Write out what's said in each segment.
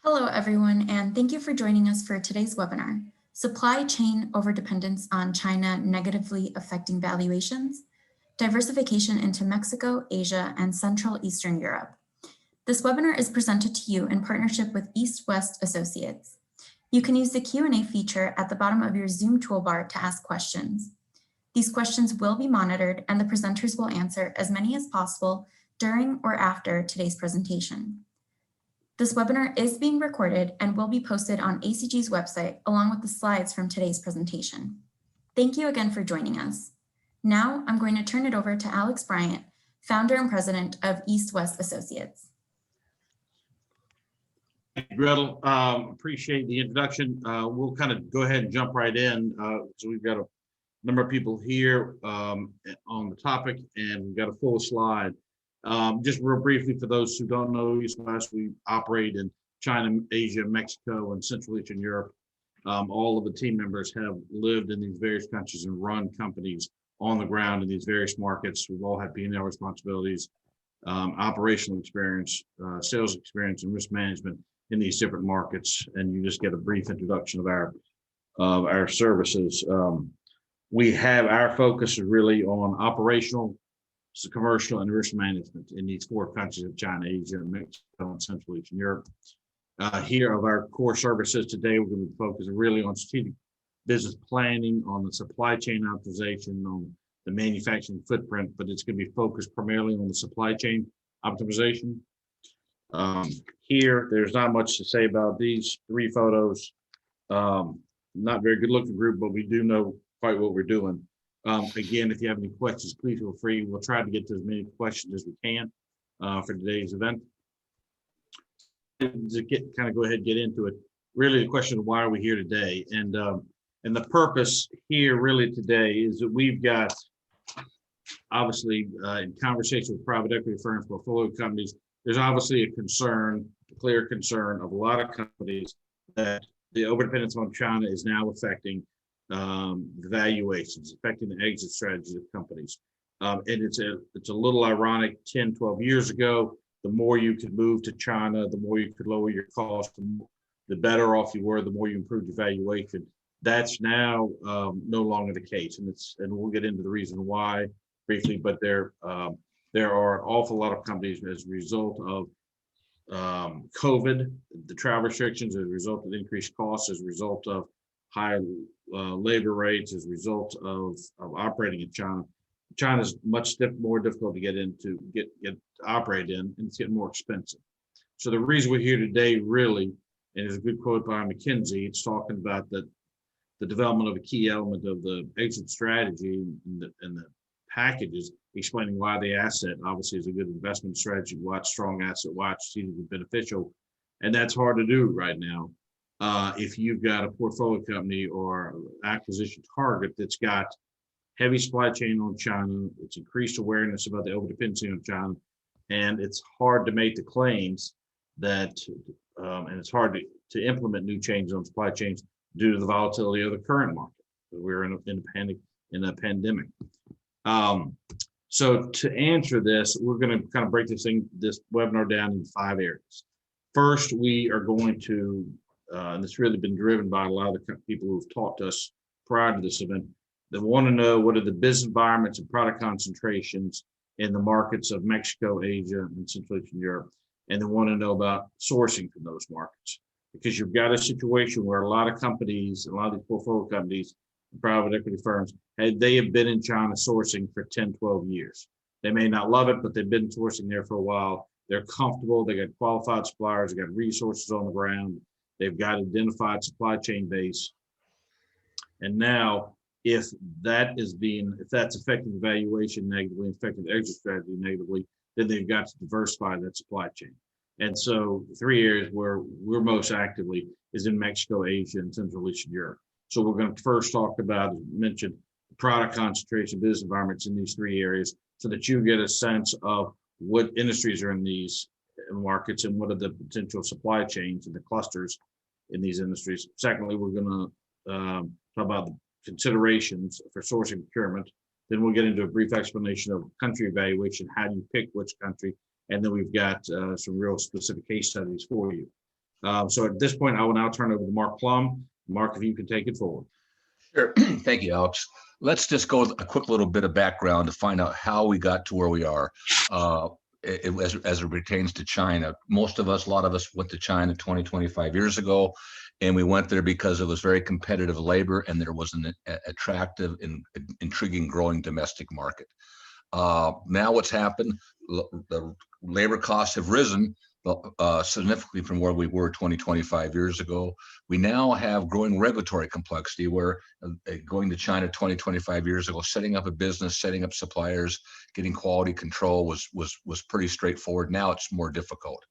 Hello, everyone, and thank you for joining us for today's webinar, Supply Chain Overdependence on China Negatively Affecting Valuations, Diversification into Mexico, Asia, and Central Eastern Europe. This webinar is presented to you in partnership with East-West Associates. You can use the Q&A feature at the bottom of your Zoom toolbar to ask questions. These questions will be monitored, and the presenters will answer as many as possible during or after today's presentation. This webinar is being recorded and will be posted on ACG's website along with the slides from today's presentation. Thank you again for joining us. Now I'm going to turn it over to Alex Bryant, founder and president of East-West Associates. Thank you, Gretel. Appreciate the introduction. We'll kind of go ahead and jump right in. So we've got a number of people here on the topic, and we've got a full slide. Just real briefly, for those who don't know East-West, we operate in China, Asia, Mexico, and Central Eastern Europe. All of the team members have lived in these various countries and run companies on the ground in these various markets. We've all had P&L responsibilities, operational experience, sales experience, and risk management in these different markets. And you just get a brief introduction of our services. We have our focus is really on operational, commercial, and risk management in these four countries of China, Asia, Mexico, and Central Eastern Europe. Here of our core services today, we're going to focus really on strategic business planning, on the supply chain optimization, on the manufacturing footprint, but it's going to be focused primarily on the supply chain optimization. Here, there's not much to say about these three photos. Not very good looking group, but we do know quite what we're doing. Again, if you have any questions, please feel free. We'll try to get to as many questions as we can for today's event. To go ahead and get into it, really the question of why are we here today? And the purpose here really today is that we've got, obviously, in conversation with private equity firms, portfolio companies, there's obviously a clear concern of a lot of companies that the overdependence on China is now affecting valuations, affecting the exit strategies of companies. And it's a little ironic. 10, 12 years ago, the more you could move to China, the more you could lower your cost, the better off you were, the more you improved your valuation. That's now no longer the case. And we'll get into the reason why briefly, but there are an awful lot of companies as a result of COVID, the travel restrictions, as a result of increased costs, as a result of higher labor rates, as a result of operating in China. China's much more difficult to get operate in, and it's getting more expensive. So the reason we're here today really, and there's a good quote by McKinsey, it's talking about the development of a key element of the exit strategy and the packages, explaining why the asset obviously is a good investment strategy, why it's strong asset, why it's strategically beneficial. And that's hard to do right now. If you've got a portfolio company or acquisition target that's got heavy supply chain on China, it's increased awareness about the overdependency on China, and it's hard to make the claims that, and it's hard to implement new changes on supply chains due to the volatility of the current market. We're in a pandemic. So to answer this, we're going to kind of break this webinar down into 5 areas. First, we are going to and it's really been driven by a lot of the people who've talked to us prior to this event. They want to know what are the business environments and product concentrations in the markets of Mexico, Asia, and Central Eastern Europe. And they want to know about sourcing from those markets. Because you've got a situation where a lot of companies, a lot of these portfolio companies, private equity firms, they have been in China sourcing for 10, 12 years. They may not love it, but they've been sourcing there for a while. They're comfortable. They got qualified suppliers. They got resources on the ground. They've got identified supply chain base. And now, if that's affecting the valuation negatively, affecting the exit strategy negatively, then they've got to diversify that supply chain. And so 3 areas where we're most actively is in Mexico, Asia, and Central Eastern Europe. So we're going to first talk about, as mentioned, product concentration, business environments in these 3 areas so that you get a sense of what industries are in these markets and what are the potential supply chains and the clusters in these industries. Secondly, we're going to talk about the considerations for sourcing procurement. Then we'll get into a brief explanation of country evaluation, how do you pick which country, and then we've got some real specific case studies for you. So at this point, I will now turn over to Mark Plum. Mark, if you can take it forward. Sure. Thank you, Alex. Let's just go a quick little bit of background to find out how we got to where we are as it pertains to China. Most of us, a lot of us went to China 20, 25 years ago, and we went there because it was very competitive labor and there was an attractive and intriguing growing domestic market. Now what's happened, the labor costs have risen significantly from where we were 20, 25 years ago. We now have growing regulatory complexity where going to China 20, 25 years ago, setting up a business, setting up suppliers, getting quality control was pretty straightforward. Now it's more difficult.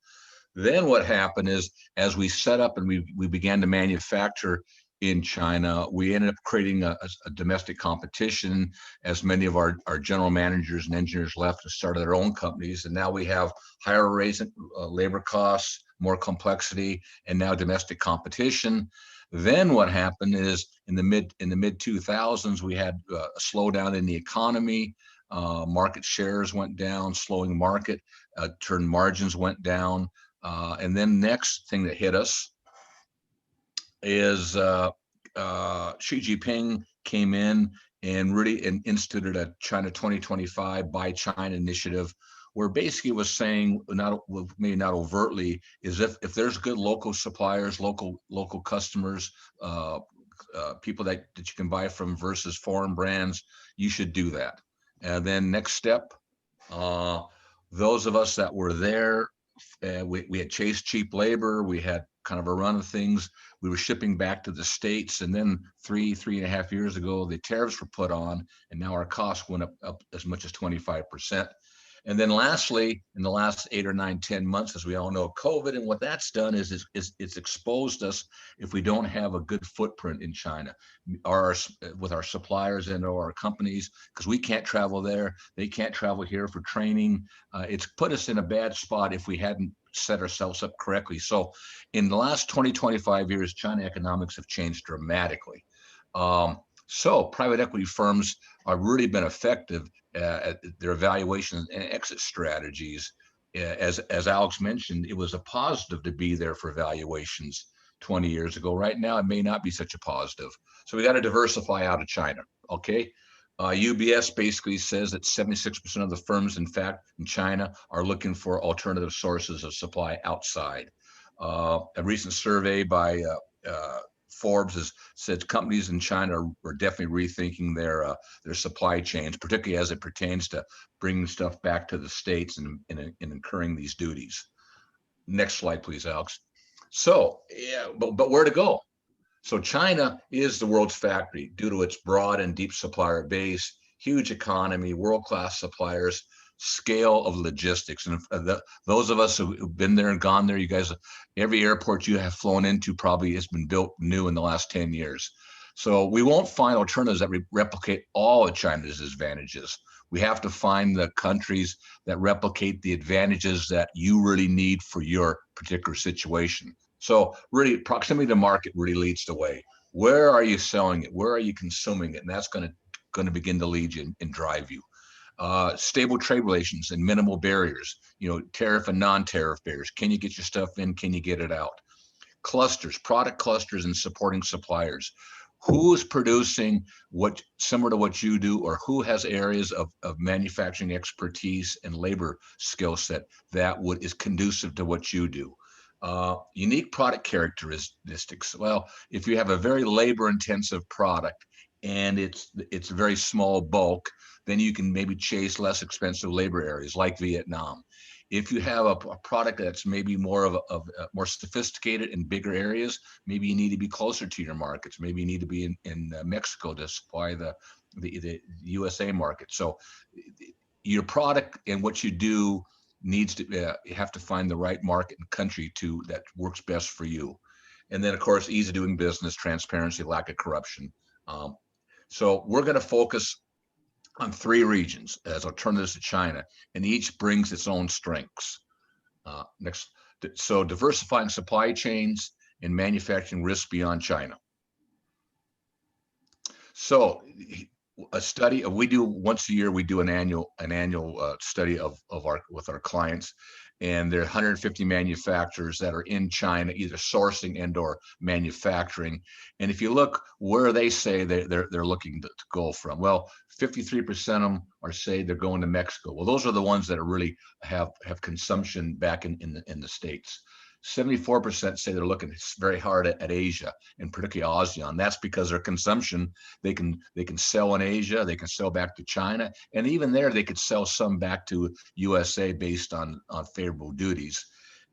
Then what happened is, as we set up and we began to manufacture in China, we ended up creating a domestic competition as many of our general managers and engineers left and started their own companies. And now we have higher rates, labor costs, more complexity, and now domestic competition. Then what happened is in the mid 2000s, we had a slowdown in the economy. Market shares went down, slowing market, turn margins went down. And then next thing that hit us is Xi Jinping came in and really instituted a China 2025 Buy China initiative, where basically was saying, maybe not overtly, is if there's good local suppliers, local customers, people that you can buy from versus foreign brands, you should do that. And then next step, those of us that were there, we had chased cheap labor. We had kind of a run of things. We were shipping back to the States, and then three and a half years ago, the tariffs were put on, and now our costs went up as much as 25%. And then lastly, in the last 8 or 9, 10 months, as we all know, COVID, and what that's done is it's exposed us if we don't have a good footprint in China, with our suppliers and our companies, because we can't travel there, they can't travel here for training. It's put us in a bad spot if we hadn't set ourselves up correctly. So in the last 20, 25 years, China economics have changed dramatically. So private equity firms have really been effective at their evaluation and exit strategies. As Alex mentioned, it was a positive to be there for valuations 20 years ago. Right now, it may not be such a positive. So we got to diversify out of China, okay? UBS basically says that 76% of the firms, in fact, in China are looking for alternative sources of supply outside. A recent survey by Forbes has said companies in China are definitely rethinking their supply chains, particularly as it pertains to bringing stuff back to the States and incurring these duties. Next slide, please, Alex. So, yeah, but where to go? So China is the world's factory due to its broad and deep supplier base, huge economy, world-class suppliers, scale of logistics. And those of us who've been there and gone there, you guys, every airport you have flown into probably has been built new in the last 10 years. So we won't find alternatives that replicate all of China's advantages. We have to find the countries that replicate the advantages that you really need for your particular situation. So really, proximity to market really leads the way. Where are you selling it? Where are you consuming it? And that's going to begin to lead you and drive you. Stable trade relations and minimal barriers, tariff and non-tariff barriers. Can you get your stuff in? Can you get it out? Clusters, product clusters, and supporting suppliers. Who is producing what similar to what you do, or who has areas of manufacturing expertise and labor skill set that is conducive to what you do? Unique product characteristics. Well, if you have a very labor-intensive product and it's very small bulk, then you can maybe chase less expensive labor areas like Vietnam. If you have a product that's maybe more more sophisticated in bigger areas, maybe you need to be closer to your markets. Maybe you need to be in Mexico to supply the USA market. So your product and what you do needs to you have to find the right market and country that works best for you. And then of course, ease of doing business, transparency, lack of corruption. So we're going to focus on 3 regions as alternatives to China, and each brings its own strengths. Next, so diversifying supply chains and manufacturing risks beyond China. So A study we do once a year. We do an annual study of with our clients, and there are 150 manufacturers that are in China, either sourcing and or manufacturing. And if you look where they say they're looking to go from, well, 53% of them are say they're going to Mexico. Well, those are the ones that are really have consumption back in the States. 74% say they're looking very hard at Asia, and particularly ASEAN. That's because their consumption, they can sell in Asia, they can sell back to China, and even there they could sell some back to USA based on favorable duties.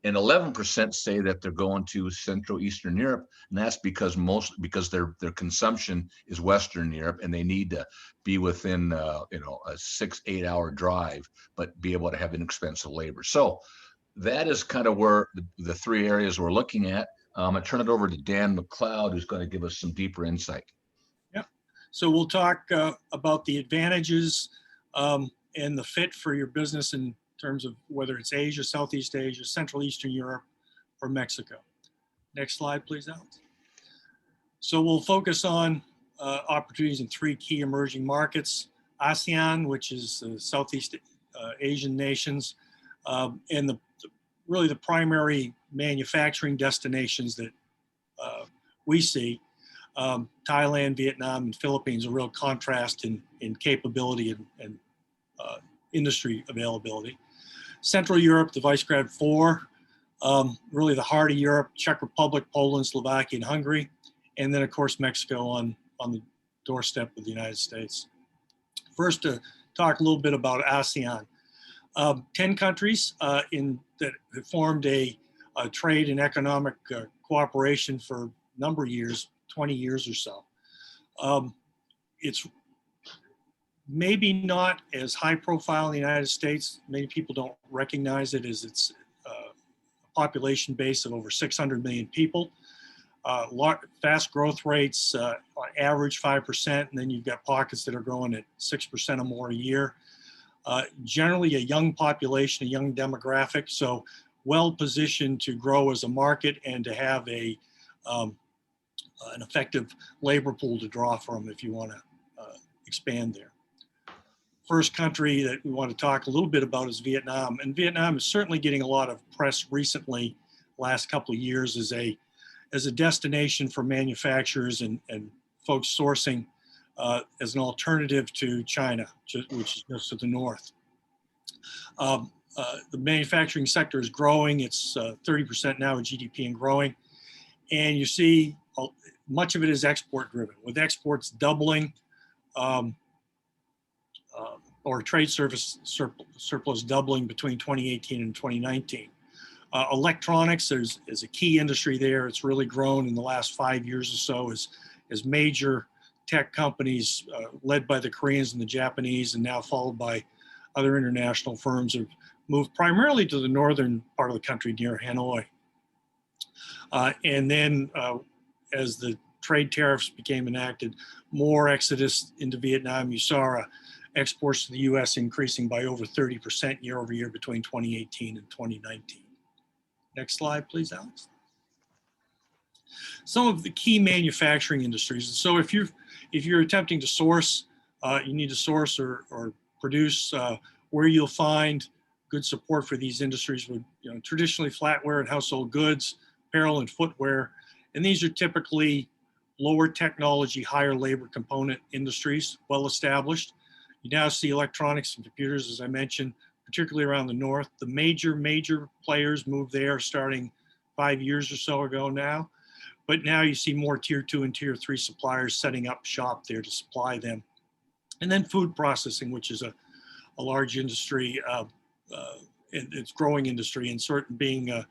And 11% say that they're going to Central Eastern Europe, and that's because their consumption is Western Europe, and they need to be within a 6-8 hour drive, but be able to have inexpensive labor. So that is kind of where the three areas we're looking at. I turn it over to Dan McLeod, who's going to give us some deeper insight. Yeah. So we'll talk about the advantages and the fit for your business in terms of whether it's Asia, Southeast Asia, Central Eastern Europe, or Mexico. Next slide, please, Alex. So we'll focus on opportunities in three key emerging markets: ASEAN, which is Southeast Asian nations, and really the primary manufacturing destinations that we see. Thailand, Vietnam, and Philippines, a real contrast in capability and industry availability. Central Europe, the Visegrad 4, really the heart of Europe: Czech Republic, Poland, Slovakia, and Hungary. And then, of course, Mexico on the doorstep of the United States. First, to talk a little bit about ASEAN. 10 countries that have formed a trade and economic cooperation for a number of years, 20 years or so. It's maybe not as high profile in the United States. Many people don't recognize it as it's a population base of over 600 million people. Fast growth rates, on average 5%, and then you've got pockets that are growing at 6% or more a year. Generally a young population, a young demographic, so well positioned to grow as a market and to have an effective labor pool to draw from if you want to expand there. First country that we want to talk a little bit about is Vietnam, and Vietnam is certainly getting a lot of press recently, last couple of years, as a destination for manufacturers and folks sourcing as an alternative to China, which is just to the north. The manufacturing sector is growing. It's 30% now of GDP and growing. And you see much of it is export driven, with exports doubling or trade surplus doubling between 2018 and 2019. Electronics is a key industry there. It's really grown in the last 5 years or so as major tech companies led by the Koreans and the Japanese, and now followed by other international firms, have moved primarily to the northern part of the country near Hanoi. And then as the trade tariffs became enacted, more exodus into Vietnam. You saw exports to the US increasing by over 30% year over year between 2018 and 2019. Next slide, please, Alex. Some of the key manufacturing industries. So if you're attempting to source, you need to source or produce where you'll find good support for these industries would, traditionally flatware and household goods, apparel and footwear. And these are typically lower technology, higher labor component industries, well established. You now see electronics and computers, as I mentioned, particularly around the north. The major players moved there starting 5 years or so ago now. But now you see more tier 2 and tier 3 suppliers setting up shop there to supply them. And then food processing, which is a large industry, it's growing industry, and certain being, you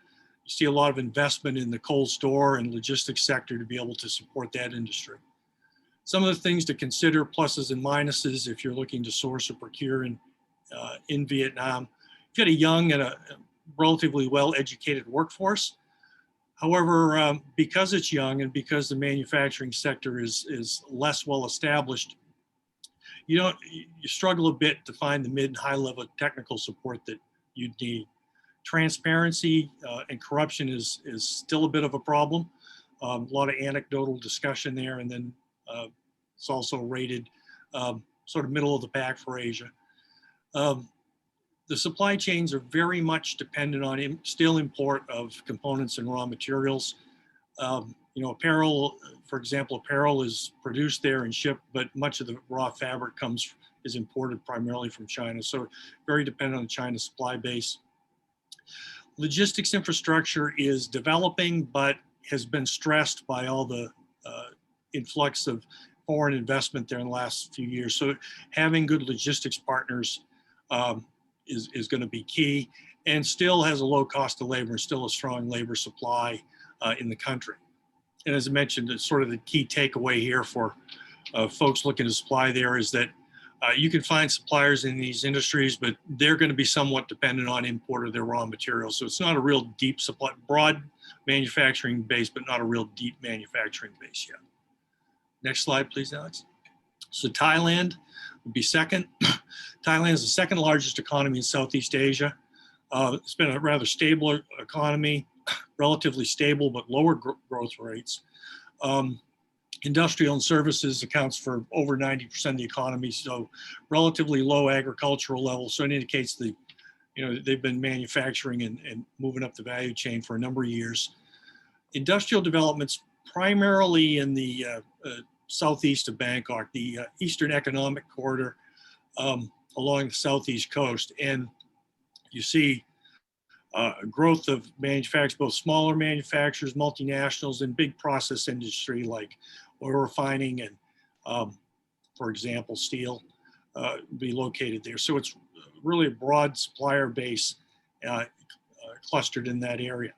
see a lot of investment in the cold store and logistics sector to be able to support that industry. Some of the things to consider, pluses and minuses, if you're looking to source or procure in Vietnam. You've got a young and a relatively well-educated workforce. However, because it's young and because the manufacturing sector is less well established, you struggle a bit to find the mid and high level technical support that you need. Transparency and corruption is still a bit of a problem. A lot of anecdotal discussion there, and then it's also rated sort of middle of the pack for Asia. The supply chains are very much dependent on still import of components and raw materials. You know, apparel, for example, apparel is produced there and shipped, but much of the raw fabric is imported primarily from China. So very dependent on the China supply base. Logistics infrastructure is developing, but has been stressed by all the influx of foreign investment there in the last few years. So having good logistics partners is going to be key, and still has a low cost of labor, still a strong labor supply in the country. And as I mentioned, it's sort of the key takeaway here for folks looking to supply there is that you can find suppliers in these industries, but they're going to be somewhat dependent on import of their raw materials. So it's not a real deep supply, broad manufacturing base, but not a real deep manufacturing base yet. Next slide, please, Alex. So Thailand would be second. Thailand is the second largest economy in Southeast Asia. It's been a rather stable economy, relatively stable, but lower growth rates. Industrial and services accounts for over 90% of the economy, so relatively low agricultural level. So it indicates they've been manufacturing and moving up the value chain for a number of years. Industrial developments primarily in the southeast of Bangkok, the Eastern Economic Corridor along the southeast coast. And you see growth of manufacturers, both smaller manufacturers, multinationals, and big process industry like oil refining and, for example, steel be located there. So it's really a broad supplier base clustered in that area.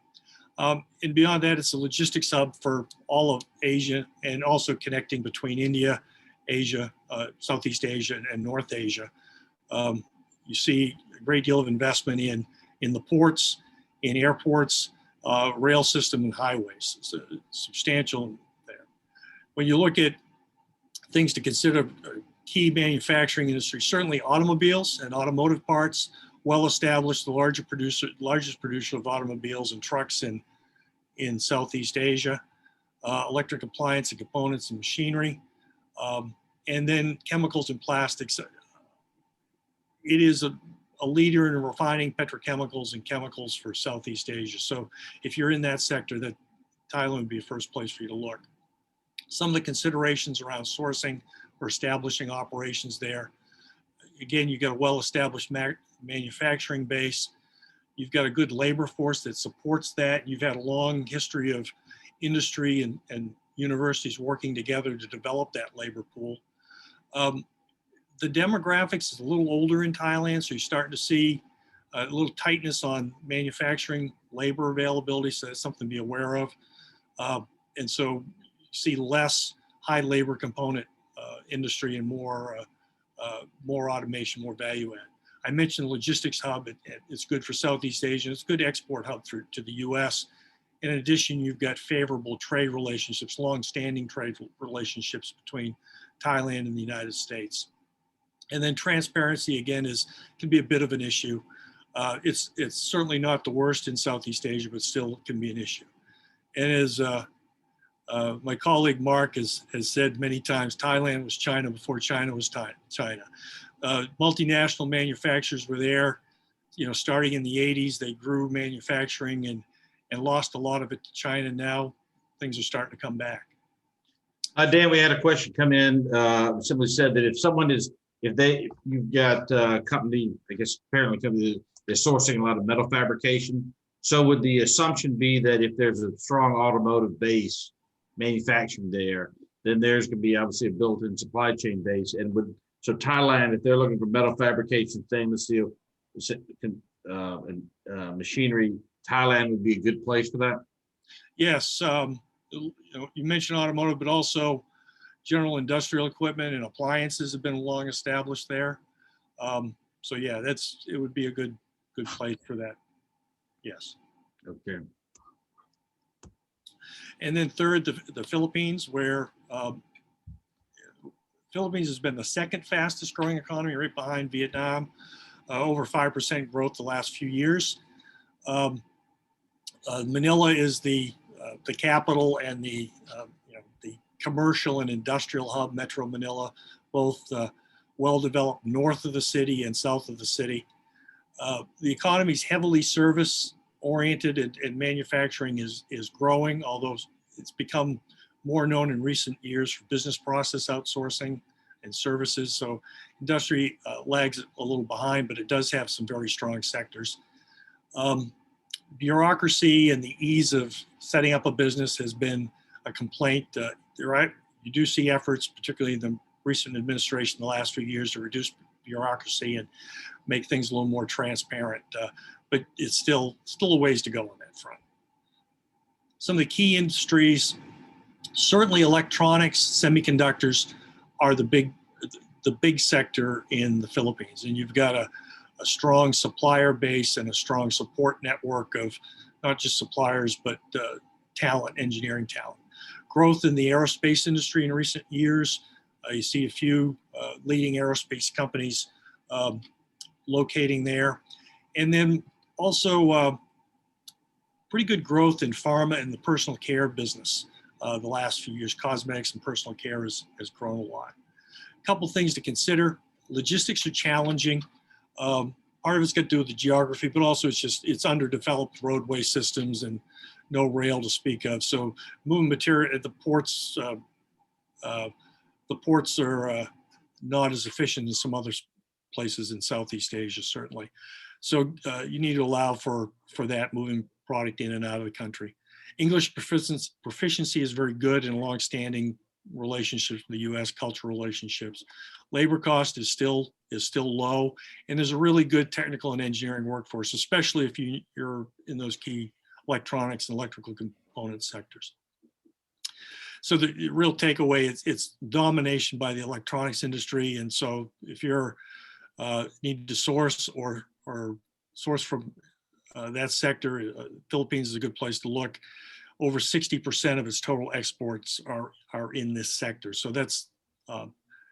And beyond that, it's a logistics hub for all of Asia and also connecting between India, Asia, Southeast Asia, and North Asia. You see a great deal of investment in the ports, in airports, rail system, and highways. It's substantial there. When you look at things to consider, key manufacturing industry, certainly automobiles and automotive parts, well established, the largest producer of automobiles and trucks in Southeast Asia, electric appliance and components and machinery, and then chemicals and plastics. It is a leader in refining petrochemicals and chemicals for Southeast Asia. So if you're in that sector, that Thailand would be the first place for you to look. Some of the considerations around sourcing or establishing operations there. Again, you've got a well-established manufacturing base. You've got a good labor force that supports that. You've had a long history of industry and universities working together to develop that labor pool. The demographics is a little older in Thailand, so you're starting to see a little tightness on manufacturing labor availability, so that's something to be aware of. And so you see less high labor component industry and more automation, more value add. I mentioned the logistics hub. It's good for Southeast Asia. It's a good export hub to the US. In addition, you've got favorable trade relationships, long-standing trade relationships between Thailand and the United States. And then transparency, again, can be a bit of an issue. It's certainly not the worst in Southeast Asia, but still can be an issue. And as my colleague Mark has said many times, Thailand was China before China was China. Multinational manufacturers were there, starting in the 80s. They grew manufacturing and lost a lot of it to China. Now things are starting to come back. Dan, we had a question come in. Simply said that you've got a company, I guess apparently company that is sourcing a lot of metal fabrication. So would the assumption be that if there's a strong automotive base manufacturing there, then there's going to be obviously a built-in supply chain base. And so Thailand, if they're looking for metal fabrication, stainless steel, and machinery, Thailand would be a good place for that? Yes, you mentioned automotive, but also general industrial equipment and appliances have been long established there. So yeah, it would be a good place for that. Yes. Okay. And then third, the Philippines, where Philippines has been the second fastest growing economy, right behind Vietnam, over 5% growth the last few years. Manila is the capital and the commercial and industrial hub, Metro Manila, both well-developed north of the city and south of the city. The economy is heavily service-oriented, and manufacturing is growing, although it's become more known in recent years for business process outsourcing and services. So industry lags a little behind, but it does have some very strong sectors. Bureaucracy and the ease of setting up a business has been a complaint. You do see efforts, particularly in the recent administration the last few years, to reduce bureaucracy and make things a little more transparent, but it's still a ways to go on that front. Some of the key industries, certainly electronics, semiconductors are the big sector in the Philippines, and you've got a strong supplier base and a strong support network of not just suppliers, but talent, engineering talent. Growth in the aerospace industry in recent years. You see a few leading aerospace companies locating there. And then also pretty good growth in pharma and the personal care business the last few years. Cosmetics and personal care has grown a lot. A couple things to consider. Logistics are challenging. Part of it's got to do with the geography, but also it's underdeveloped roadway systems and no rail to speak of. So moving material at the ports are not as efficient as some other places in Southeast Asia, certainly. So you need to allow for that, moving product in and out of the country. English proficiency is very good in longstanding relationships with the U.S., cultural relationships. Labor cost is still low, and there's a really good technical and engineering workforce, especially if you're in those key electronics and electrical component sectors. So the real takeaway, it's domination by the electronics industry, and so if you're need to source or source from that sector, Philippines is a good place to look. Over 60% of its total exports are in this sector. So that's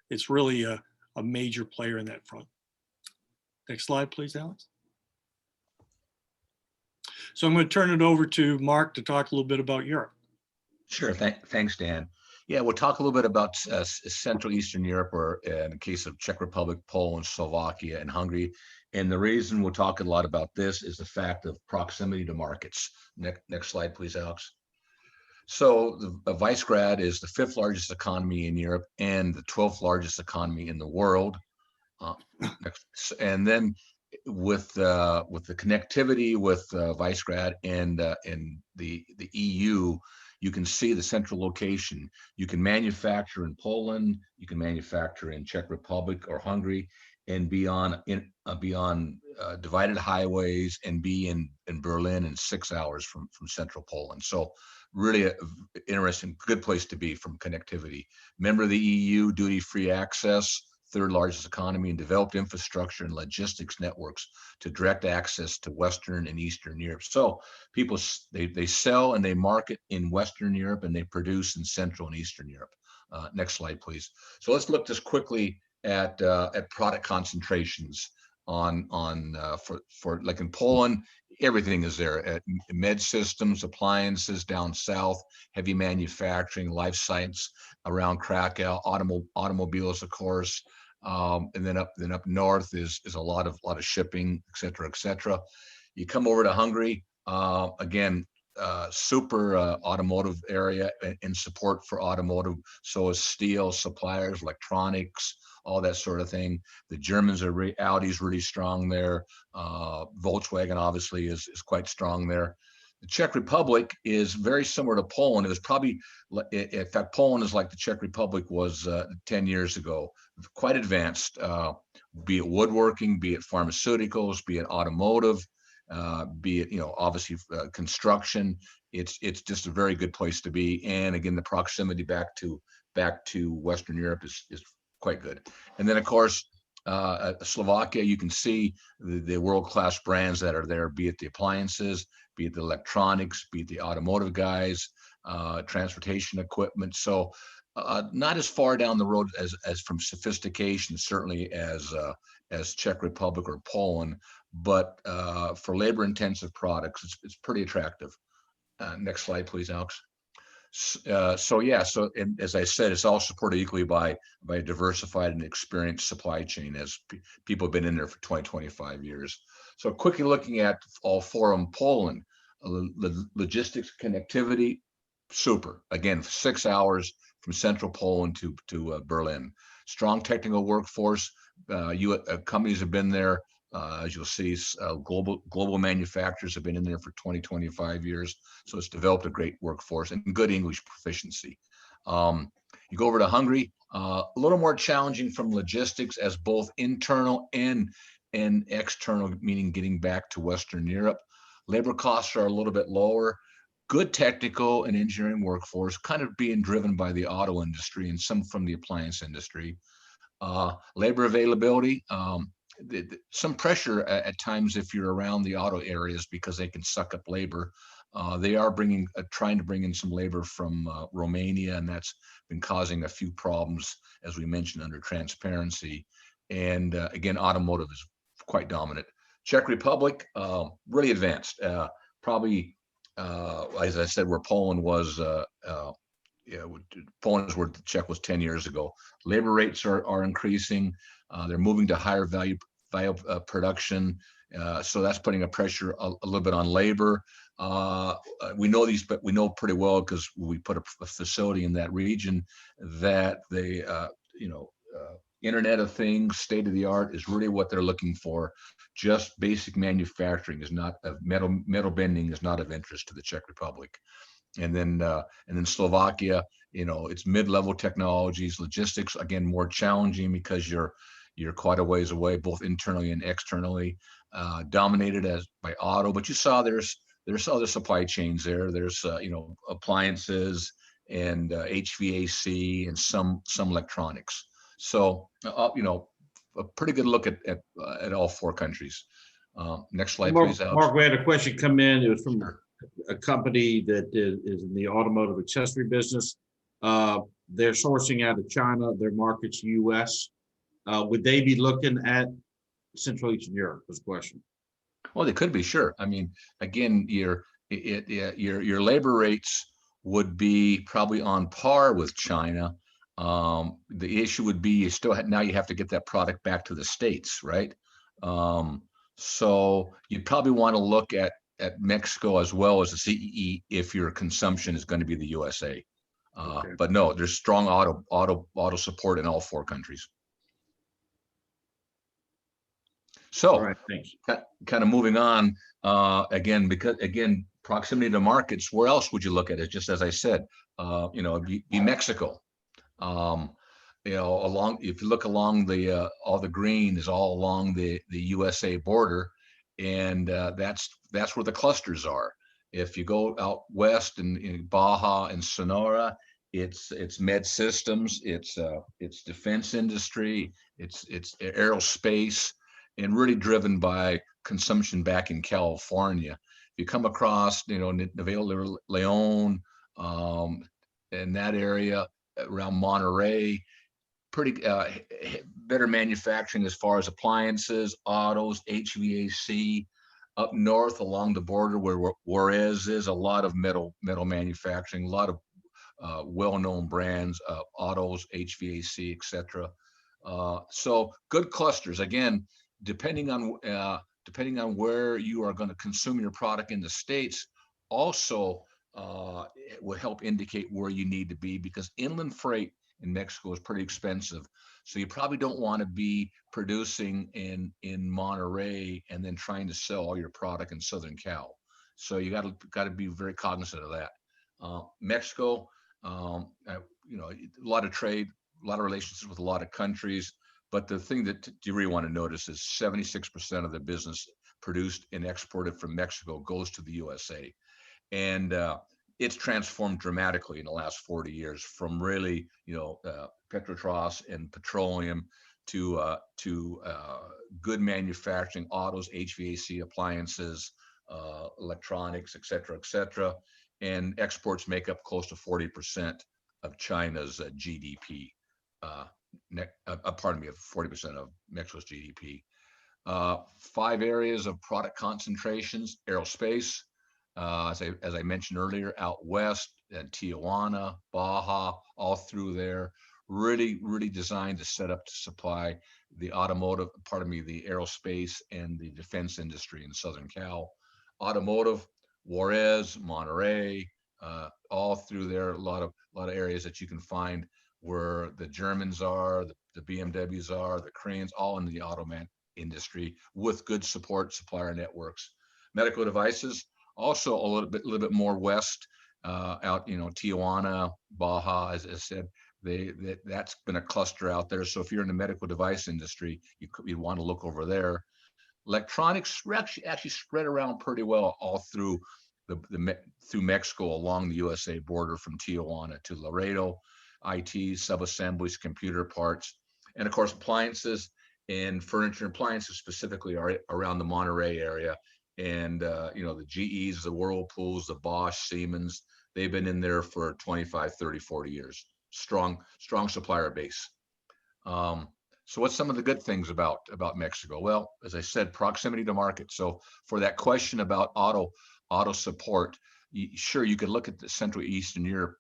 it's really a major player in that front. Next slide, please, Alex. So I'm going to turn it over to Mark to talk a little bit about Europe. Sure. Thanks, Dan. Yeah, we'll talk a little bit about Central Eastern Europe, or in the case of Czech Republic, Poland, Slovakia, and Hungary. And the reason we'll talk a lot about this is the fact of proximity to markets. Next slide, please, Alex. So the Visegrad is the 5th largest economy in Europe and the 12th largest economy in the world. And then with the connectivity with Visegrad and the EU, you can see the central location. You can manufacture in Poland, you can manufacture in Czech Republic or Hungary, and be on divided highways and be in Berlin in 6 hours from central Poland. So really a interesting, good place to be from connectivity. Member of the EU, duty-free access, 3rd largest economy, and developed infrastructure and logistics networks to direct access to Western and Eastern Europe. So people, they sell and they market in Western Europe, and they produce in Central and Eastern Europe. Next slide, please. So let's look just quickly at product concentrations for like in Poland, everything is there. At med systems, appliances down south, heavy manufacturing, life science around Krakow, automobiles, of course, and then up north is a lot of shipping, et cetera, et cetera. You come over to Hungary, again, super automotive area and support for automotive. So is steel suppliers, electronics, all that sort of thing. The Germans are Audi's really strong there. Volkswagen obviously is quite strong there. The Czech Republic is very similar to Poland. It was probably, in fact, Poland is like the Czech Republic was 10 years ago. Quite advanced, be it woodworking, be it pharmaceuticals, be it automotive, be it, obviously construction. It's just a very good place to be. And again, the proximity back to Western Europe is quite good. And then, of course, Slovakia, you can see the world-class brands that are there, be it the appliances, be it the electronics, be it the automotive guys, transportation equipment. So not as far down the road as from sophistication, certainly as Czech Republic or Poland, but for labor-intensive products, it's pretty attractive. Next slide, please, Alex. So yeah, so and as I said, it's all supported equally by a diversified and experienced supply chain, as people have been in there for 20-25 years. So quickly looking at all four of them, Poland, logistics connectivity, super. Again, 6 hours from central Poland to Berlin. Strong technical workforce. Companies have been there. As you'll see, global manufacturers have been in there for 20-25 years. So it's developed a great workforce and good English proficiency. You go over to Hungary, a little more challenging from logistics, as both internal and external, meaning getting back to Western Europe. Labor costs are a little bit lower. Good technical and engineering workforce, kind of being driven by the auto industry and some from the appliance industry. Labor availability, some pressure at times if you're around the auto areas, because they can suck up labor. They are trying to bring in some labor from Romania, and that's been causing a few problems, as we mentioned, under transparency. And again, automotive is quite dominant. Czech Republic, really advanced. Probably, as I said, where Poland was, Poland is where the Czech was 10 years ago. Labor rates are increasing. They're moving to higher value production. So that's putting a pressure a little bit on labor. We know these, but we know pretty well, because we put a facility in that region, that they, Internet of Things, state of the art is really what they're looking for. Just basic manufacturing is not of metal bending is not of interest to the Czech Republic. And then Slovakia, it's mid-level technologies. Logistics, again, more challenging, because you're quite a ways away, both internally and externally. Dominated by auto, but you saw there's other supply chains there. There's appliances and HVAC and some electronics. So a pretty good look at all four countries. Next slide, please, Alex. Mark, we had a question come in. It was from a company that is in the automotive accessory business. They're sourcing out of China. Their market's US. Would they be looking at Central Eastern Europe? Was the question. Well, they could be, sure. I mean, again, your labor rates would be probably on par with China. The issue would be now you have to get that product back to the States, right? So you'd probably want to look at Mexico as well as the CEE if your consumption is going to be the USA. Okay. But no, there's strong auto support in all four countries. So, all right, thanks. Kind of moving on again, proximity to markets. Where else would you look at it? Just as I said, be Mexico. If you look along the all the green is all along the USA border, and that's where the clusters are. If you go out west in Baja and Sonora, it's med systems, it's defense industry, it's aerospace, and really driven by consumption back in California. If you come across, Nuevo Leon, in that area around Monterey, pretty better manufacturing as far as appliances, autos, HVAC. Up north along the border where Juarez is, a lot of metal manufacturing, a lot of well-known brands, autos, HVAC, etc. So good clusters. Again, depending on where you are going to consume your product in the States, also will help indicate where you need to be, because inland freight in Mexico is pretty expensive. So you probably don't want to be producing in Monterey and then trying to sell all your product in Southern Cal. So you got to be very cognizant of that. Mexico, a lot of trade, a lot of relationships with a lot of countries. But the thing that you really want to notice is 76% of the business produced and exported from Mexico goes to the USA. And it's transformed dramatically in the last 40 years from really, Petrobras and petroleum to good manufacturing, autos, HVAC, appliances, electronics, et cetera, and exports make up close to 40% of China's GDP. 40% of Mexico's GDP. 5 areas of product concentrations: aerospace, As I mentioned earlier, out west and Tijuana, Baja, all through there, really designed to set up to supply the automotive, pardon me, the aerospace and the defense industry in Southern Cal. Automotive, Juarez, Monterey, all through there, a lot of areas that you can find where the Germans are, the BMWs are, the Cranes, all in the automan industry with good support supplier networks. Medical devices, also a little bit more west, out, Tijuana, Baja, as I said, that's been a cluster out there. So if you're in the medical device industry, you want to look over there. Electronics actually spread around pretty well all through through Mexico along the USA border from Tijuana to Laredo. IT, subassemblies, computer parts, and of course appliances and furniture and appliances specifically are around the Monterey area. And the GEs, the Whirlpools, the Bosch, Siemens, they've been in there for 25, 30, 40 years. Strong supplier base. So what's some of the good things about Mexico? Well, as I said, proximity to market. So for that question about auto support, sure, you could look at the Central Eastern Europe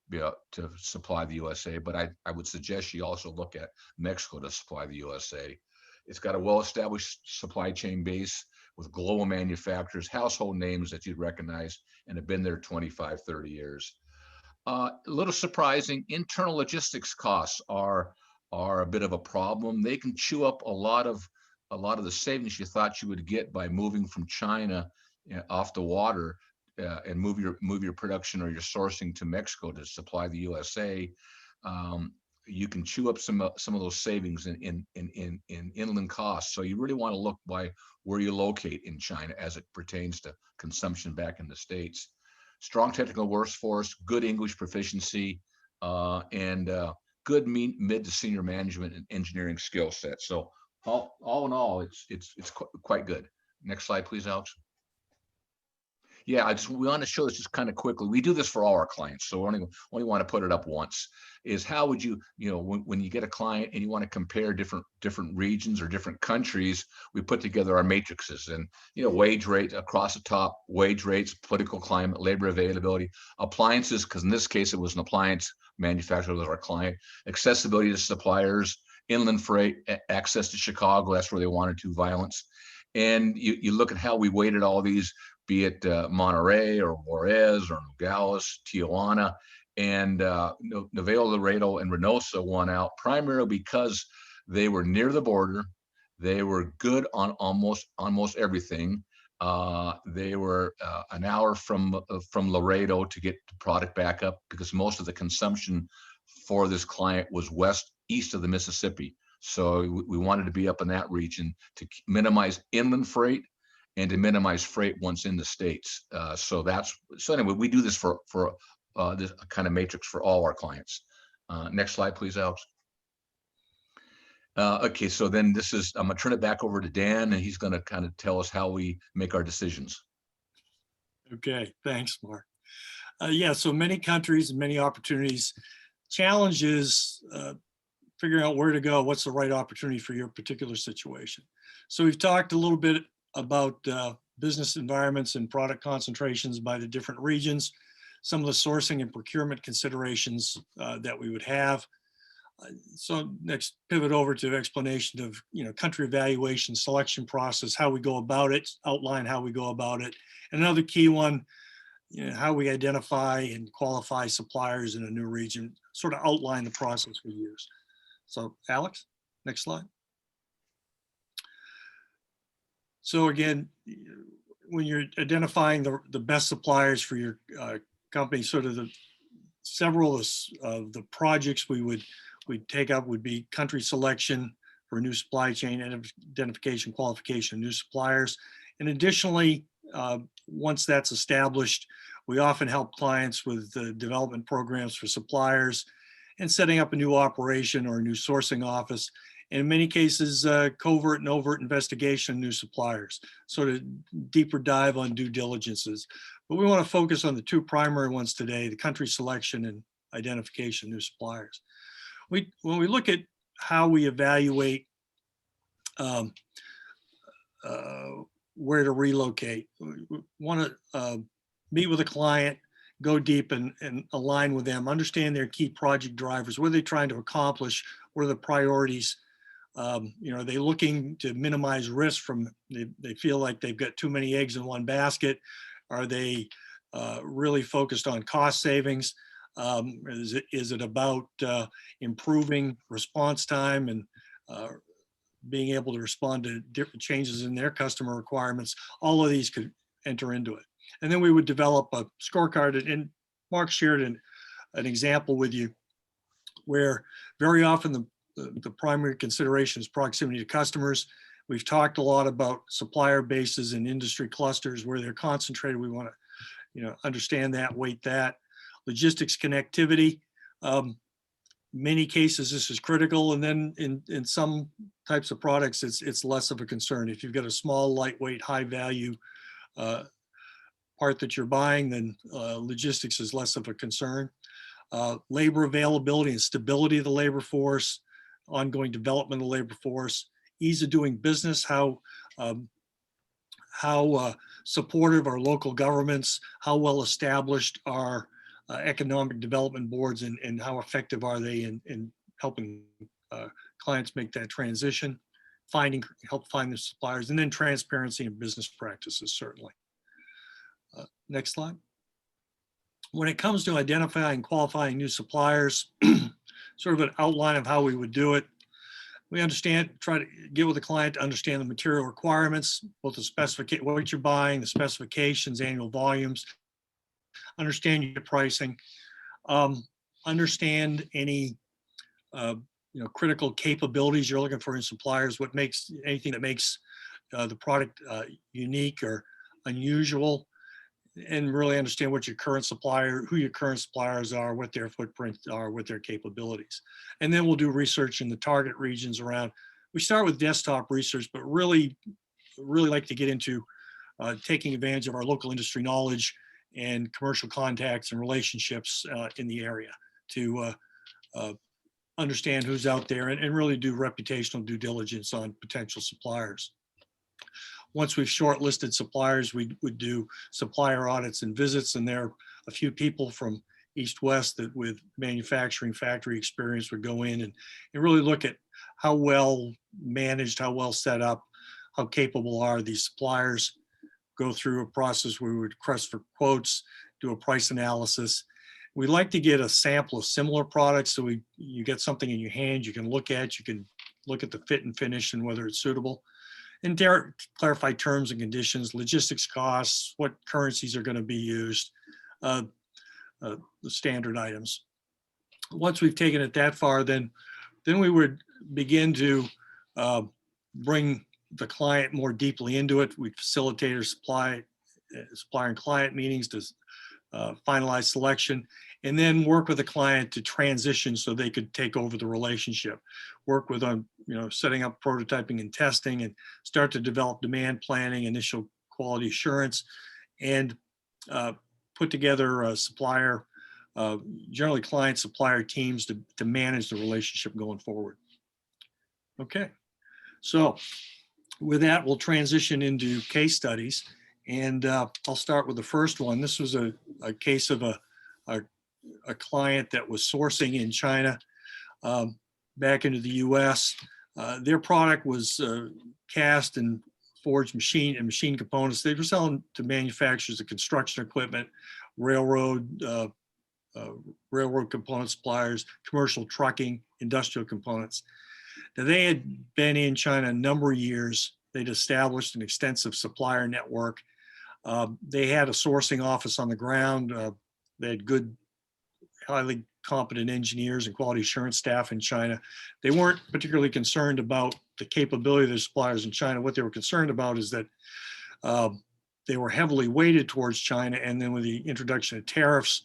to supply the USA, but I would suggest you also look at Mexico to supply the USA. It's got a well-established supply chain base with global manufacturers, household names that you'd recognize and have been there 25, 30 years. A little surprising, internal logistics costs are a bit of a problem. They can chew up a lot of the savings you thought you would get by moving from China off the water and move your production or your sourcing to Mexico to supply the USA. You can chew up some of those savings in inland costs. So you really want to look by where you locate in China as it pertains to consumption back in the States. Strong technical workforce, good English proficiency, and good mid to senior management and engineering skill set. So all in all, it's quite good. Next slide, please, Alex. Yeah, we want to show this just kind of quickly. We do this for all our clients, so we only want to put it up once. Is how would you, when you get a client and you want to compare different regions or different countries, we put together our matrices and wage rate across the top, wage rates, political climate, labor availability, appliances, because in this case it was an appliance manufacturer that was our client, accessibility to suppliers, inland freight, access to Chicago, that's where they wanted to, violence. And you look at how we weighted all these, be it Monterey or Juarez or Nogales, Tijuana, and Nuevo Laredo and Reynosa won out primarily because they were near the border. They were good on almost everything. They were an hour from Laredo to get the product back up because most of the consumption for this client was east of the Mississippi. So we wanted to be up in that region to minimize inland freight and to minimize freight once in the States. So anyway, we do this for this kind of matrix for all our clients. Next slide, please, Alex. Okay, so then I'm gonna turn it back over to Dan, and he's gonna kind of tell us how we make our decisions. Okay, thanks, Mark. Yeah, so many countries and many opportunities. Challenge is figuring out where to go, what's the right opportunity for your particular situation. So we've talked a little bit about business environments and product concentrations by the different regions, some of the sourcing and procurement considerations that we would have. So next, pivot over to explanation of country evaluation, selection process, how we go about it, outline how we go about it. And another key one, how we identify and qualify suppliers in a new region, sort of outline the process we use. So Alex, next slide. So again, when you're identifying the best suppliers for your company, sort of several of the projects we'd take up would be country selection for a new supply chain, identification, qualification of new suppliers. And additionally, once that's established, we often help clients with development programs for suppliers and setting up a new operation or a new sourcing office. And in many cases, covert and overt investigation of new suppliers, sort of deeper dive on due diligences. But we want to focus on the two primary ones today, the country selection and identification of new suppliers. When we look at how we evaluate where to relocate, we want to meet with a client, go deep and align with them, understand their key project drivers, what are they trying to accomplish, what are the priorities. Are they looking to minimize risk from, they feel like they've got too many eggs in one basket? Are they really focused on cost savings? Is it about improving response time and being able to respond to different changes in their customer requirements? All of these could enter into it. And then we would develop a scorecard, and Mark shared an example with you where very often the primary consideration is proximity to customers. We've talked a lot about supplier bases and industry clusters where they're concentrated. We want to, understand that, weight that. Logistics connectivity. Many cases, this is critical. And then in some types of products, it's less of a concern. If you've got a small, lightweight, high value part that you're buying, then logistics is less of a concern. Labor availability and stability of the labor force, ongoing development of the labor force, ease of doing business, how supportive are local governments, how well established are economic development boards, and how effective are they in helping clients make that transition, help find the suppliers, and then transparency and business practices, certainly. Next slide. When it comes to identifying and qualifying new suppliers, sort of an outline of how we would do it. We try to get with the client to understand the material requirements, both the specification, what you're buying, the specifications, annual volumes, understand your pricing, understand any critical capabilities you're looking for in suppliers, anything that makes the product unique or unusual, and really understand what who your current suppliers are, what their footprints are, what their capabilities. And then we'll do research in the target regions around. We start with desktop research, but really like to get into taking advantage of our local industry knowledge and commercial contacts and relationships in the area to understand who's out there and really do reputational due diligence on potential suppliers. Once we've shortlisted suppliers, we would do supplier audits and visits, and there are a few people from East-West that with manufacturing factory experience would go in and really look at how well managed, how well set up, how capable are these suppliers, go through a process where we would request for quotes, do a price analysis. We like to get a sample of similar products so you get something in your hand you can look at, the fit and finish and whether it's suitable. And clarify terms and conditions, logistics costs, what currencies are going to be used, the standard items. Once we've taken it that far, then we would begin to bring the client more deeply into it. We facilitate our supplier and client meetings to finalize selection, and then work with the client to transition so they could take over the relationship. Work with them, setting up prototyping and testing, and start to develop demand planning, initial quality assurance, and put together a supplier, generally client supplier teams to manage the relationship going forward. Okay, so with that, we'll transition into case studies. And I'll start with the first one. This was a case of a client that was sourcing in China back into the US. Their product was cast and forged machine components. They were selling to manufacturers of construction equipment, railroad component suppliers, commercial trucking, industrial components. Now, they had been in China a number of years. They'd established an extensive supplier network. They had a sourcing office on the ground. They had good, highly competent engineers and quality assurance staff in China. They weren't particularly concerned about the capability of their suppliers in China. What they were concerned about is that they were heavily weighted towards China, and then with the introduction of tariffs,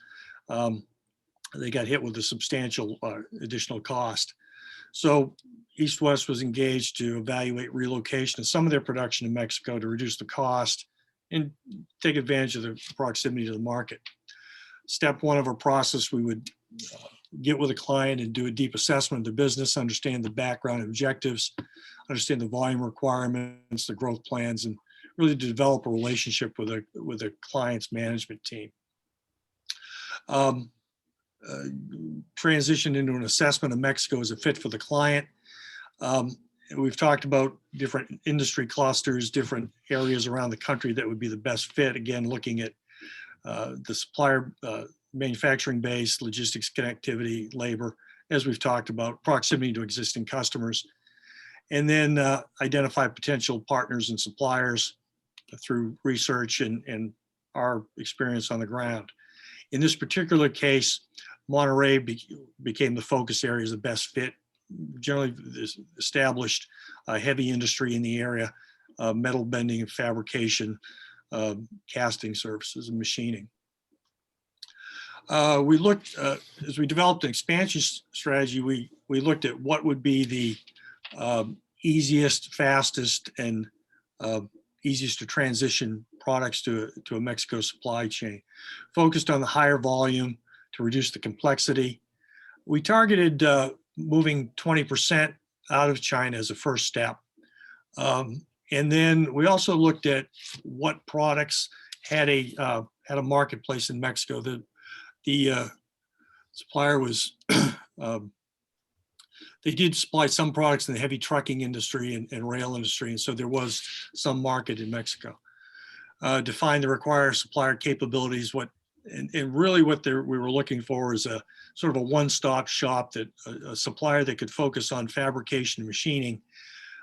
they got hit with a substantial additional cost. So East-West was engaged to evaluate relocation of some of their production in Mexico to reduce the cost and take advantage of the proximity to the market. Step one of our process, we would get with a client and do a deep assessment of the business, understand the background objectives, understand the volume requirements, the growth plans, and really to develop a relationship with a client's management team. Transition into an assessment of Mexico as a fit for the client. We've talked about different industry clusters, different areas around the country that would be the best fit. Again, looking at the supplier manufacturing base, logistics connectivity, labor, as we've talked about, proximity to existing customers, and then identify potential partners and suppliers through research and our experience on the ground. In this particular case, Monterrey became the focus area as the best fit. Generally established heavy industry in the area, metal bending and fabrication, casting services and machining. We looked, as we developed an expansion strategy, we looked at what would be the easiest, fastest, and easiest to transition products to a Mexico supply chain. Focused on the higher volume to reduce the complexity. We targeted moving 20% out of China as a first step. And then we also looked at what products had a marketplace in Mexico. The supplier was, they did supply some products in the heavy trucking industry and rail industry, and so there was some market in Mexico. Define the required supplier capabilities, and really what we were looking for is a sort of a one-stop shop, that a supplier that could focus on fabrication and machining,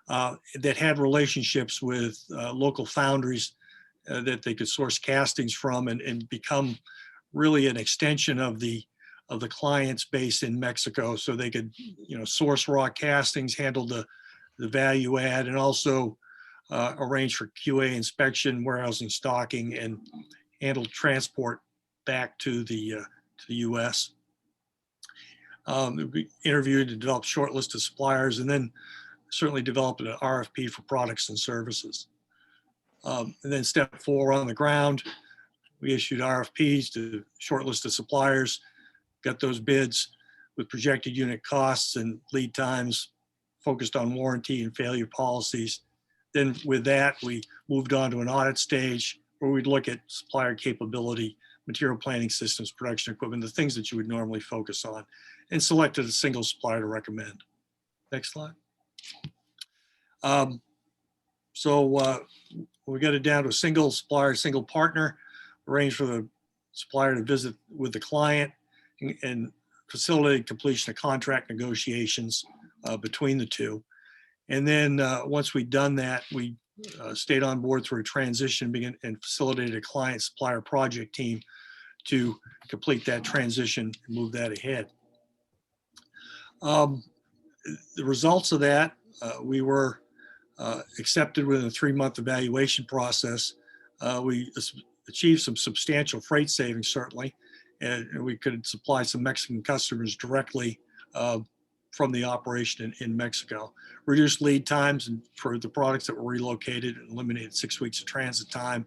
that had relationships with local foundries that they could source castings from, and become really an extension of the client's base in Mexico, so they could, source raw castings, handle the value add, and also arrange for QA inspection, warehousing, stocking, and handle transport back to the U.S. We interviewed and developed a short list of suppliers, and then certainly developed an RFP for products and services. And then step 4, on the ground, we issued RFPs to a short list of suppliers, got those bids with projected unit costs and lead times, focused on warranty and failure policies. Then with that, we moved on to an audit stage where we'd look at supplier capability, material planning systems, production equipment, the things that you would normally focus on, and selected a single supplier to recommend. Next slide. We got it down to a single supplier, single partner, arranged for the supplier to visit with the client and facilitate completion of contract negotiations between the two. And then once we'd done that, we stayed on board through a transition and facilitated a client supplier project team to complete that transition and move that ahead. The results of that, we were accepted within a 3-month evaluation process. We achieved some substantial freight savings, certainly, and we could supply some Mexican customers directly from the operation in Mexico. Reduced lead times and for the products that were relocated, and eliminated 6 weeks of transit time.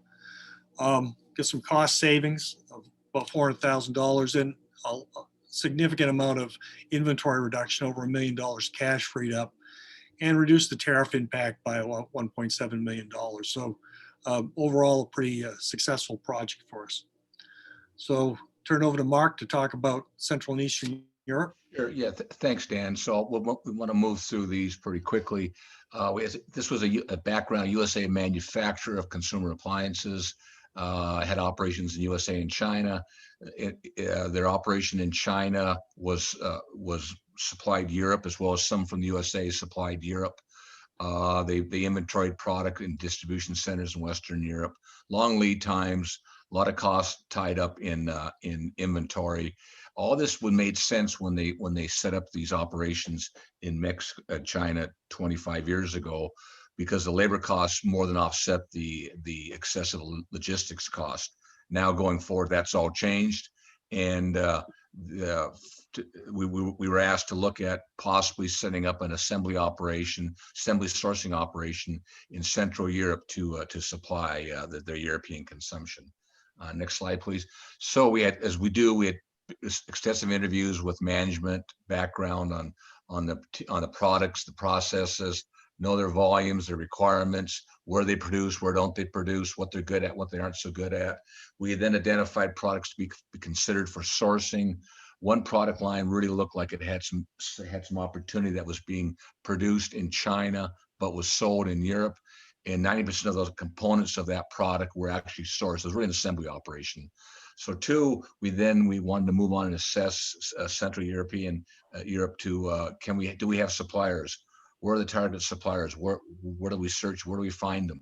Get some cost savings of about $400,000, and a significant amount of inventory reduction, over $1 million cash freed up, and reduced the tariff impact by about $1.7 million. So overall, a pretty successful project for us. So turn over to Mark to talk about Central and Eastern Europe. Sure. Yeah, thanks, Dan. So we want to move through these pretty quickly. This was a background USA manufacturer of consumer appliances, had operations in USA and China. Their operation in China was supplied Europe, as well as some from the USA supplied Europe. They inventoried product in distribution centers in Western Europe. Long lead times, a lot of costs tied up in inventory. All this made sense when they set up these operations in Mexico, China 25 years ago, because the labor costs more than offset the excessive logistics cost. Now going forward, that's all changed, and we were asked to look at possibly setting up an assembly sourcing operation in Central Europe to supply their European consumption. Next slide, please. So we had extensive interviews with management, background on the products, the processes, know their volumes, their requirements, where they produce, where don't they produce, what they're good at, what they aren't so good at. We then identified products to be considered for sourcing. One product line really looked like it had some opportunity that was being produced in China, but was sold in Europe. And 90% of those components of that product were actually sourced. It was really an assembly operation. So two, we wanted to move on and assess Central European Europe to do we have suppliers? Where are the target suppliers? Where do we search? Where do we find them?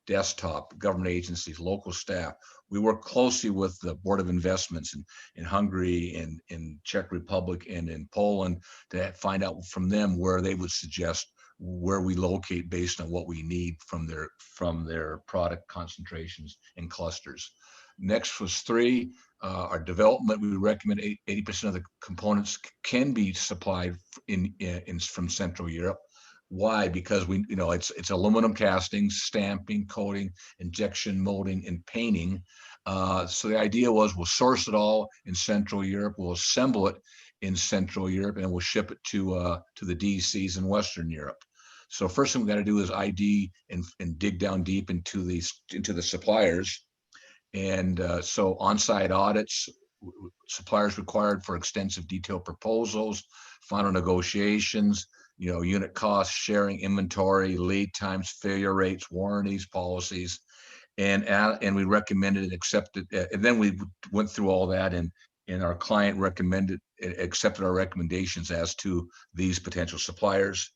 Desktop, government agencies, local staff. We work closely with the Board of Investments in Hungary and in Czech Republic and in Poland to find out from them where they would suggest where we locate based on what we need from their product concentrations and clusters. Next was three, our development. We recommend 80% of the components can be supplied from Central Europe. Why? Because it's aluminum castings, stamping, coating, injection molding, and painting. So the idea was we'll source it all in Central Europe, we'll assemble it in Central Europe, and we'll ship it to the DCs in Western Europe. So first thing we got to do is ID and dig down deep into the suppliers. And so on-site audits, suppliers required for extensive detailed proposals, final negotiations, unit costs, sharing inventory, lead times, failure rates, warranties, policies, and we recommended and accepted. And then we went through all that, and our client accepted our recommendations as to these potential suppliers.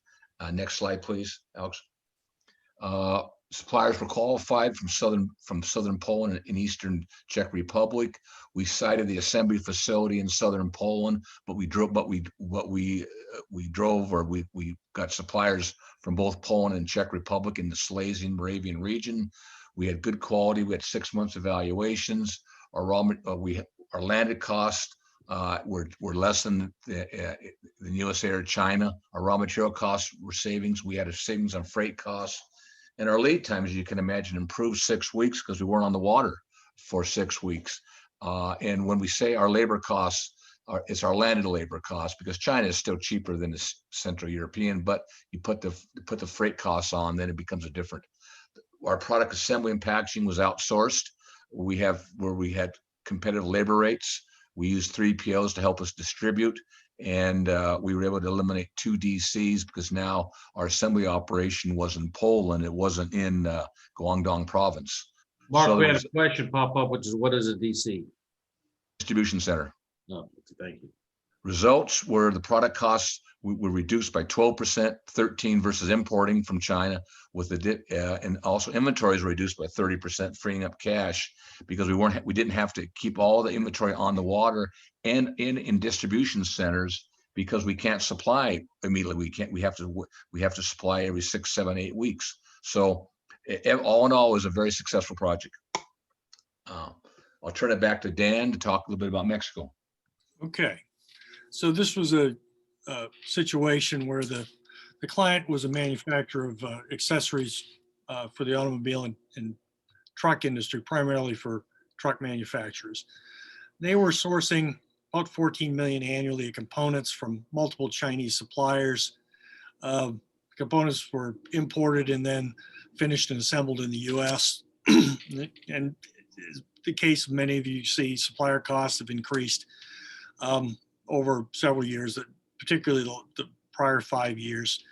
Next slide, please, Alex. Suppliers were qualified from southern Poland and eastern Czech Republic. We cited the assembly facility in southern Poland, but we got suppliers from both Poland and Czech Republic in the Silesian Moravian region. We had good quality. We had 6 months evaluations. Our landed costs were less than the USA or China. Our raw material costs were savings. We had a savings on freight costs. And our lead time, as you can imagine, improved 6 weeks because we weren't on the water for 6 weeks. And when we say our labor costs, it's our landed labor costs, because China is still cheaper than the Central European, but you put the freight costs on, then it becomes a different. Our product assembly and packaging was outsourced. We had competitive labor rates. We used 3PLs to help us distribute. And we were able to eliminate 2 DCs because now our assembly operation was in Poland. It wasn't in Guangdong province. Mark, So we had a question pop up, which is, what is a DC? Distribution center. No, thank you. Results were the product costs were reduced by 12%, 13% versus importing from China, and also inventories were reduced by 30%, freeing up cash because we didn't have to keep all the inventory on the water and in distribution centers because we can't supply immediately. We have to supply every 6, 7, 8 weeks. So all in all, it was a very successful project. I'll turn it back to Dan to talk a little bit about Mexico. Okay, so this was a situation where the client was a manufacturer of accessories for the automobile and truck industry, primarily for truck manufacturers. They were sourcing about 14 million annually of components from multiple Chinese suppliers. Components were imported and then finished and assembled in the US. And the case of many of you see, supplier costs have increased over several years, particularly the prior 5 years.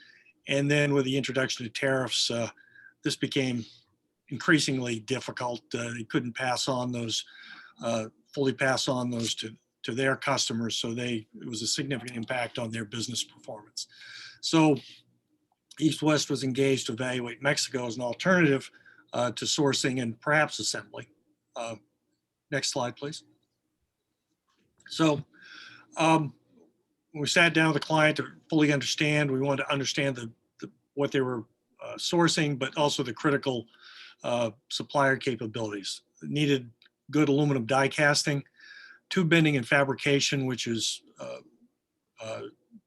And then with the introduction of tariffs, this became increasingly difficult. They couldn't fully pass on those to their customers. So it was a significant impact on their business performance. So East West was engaged to evaluate Mexico as an alternative to sourcing and perhaps assembly. Next slide, please. So we sat down with the client to fully understand. We wanted to understand what they were sourcing, but also the critical supplier capabilities. It needed good aluminum die casting, tube bending and fabrication, which is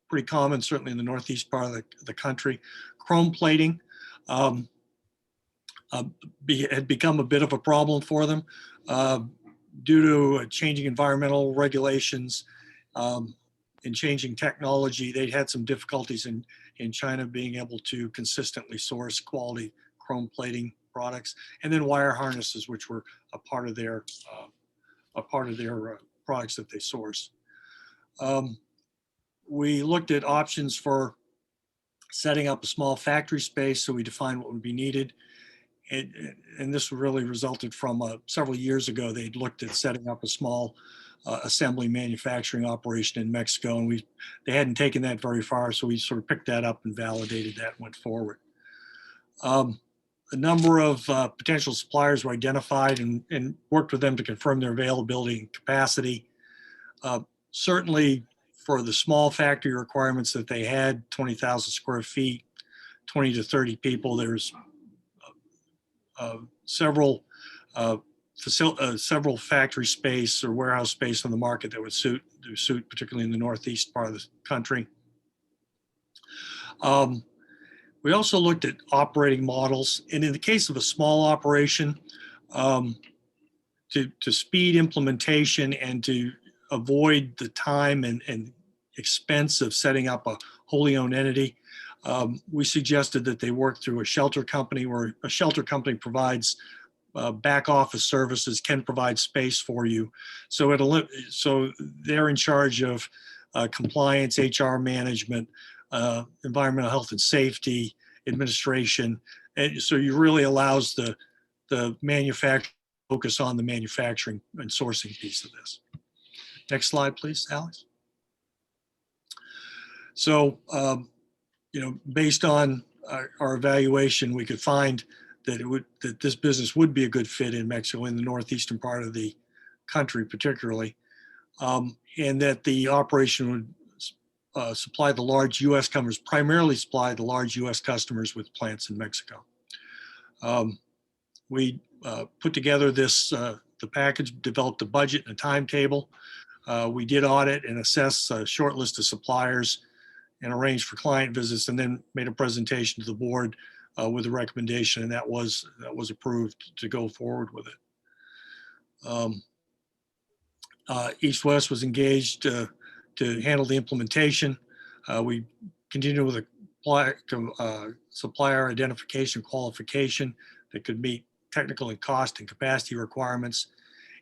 pretty common, certainly in the northeast part of the country. Chrome plating had become a bit of a problem for them due to changing environmental regulations and changing technology. They'd had some difficulties in in China being able to consistently source quality chrome plating products, and then wire harnesses, which were a part of their products that they source. We looked at options for setting up a small factory space, so we defined what would be needed. And this really resulted from several years ago, they'd looked at setting up a small assembly manufacturing operation in Mexico, and they hadn't taken that very far, so we sort of picked that up and validated that and went forward. A number of potential suppliers were identified and worked with them to confirm their availability and capacity. Certainly for the small factory requirements that they had, 20,000 square feet, 20 to 30 people, there's several factory space or warehouse space on the market that would suit, particularly in the northeast part of the country. We also looked at operating models, and in the case of a small operation, to speed implementation and to avoid the time and expense of setting up a wholly owned entity, we suggested that they work through a shelter company, where a shelter company provides back office services, can provide space for you. So they're in charge of compliance, HR management, environmental health and safety, administration. And so you really allows the manufacturer to focus on the manufacturing and sourcing piece of this. Next slide, please, Alex. So, based on our evaluation, we could find that this business would be a good fit in Mexico, in the northeastern part of the country particularly, and that the operation would supply the large U.S. customers, primarily supply the large U.S. customers with plants in Mexico. We put together the package, developed a budget and a timetable. We did audit and assess a short list of suppliers and arranged for client visits, and then made a presentation to the board with a recommendation, and that was approved to go forward with it. East West was engaged to handle the implementation. We continued with a supplier identification qualification that could meet technical and cost and capacity requirements.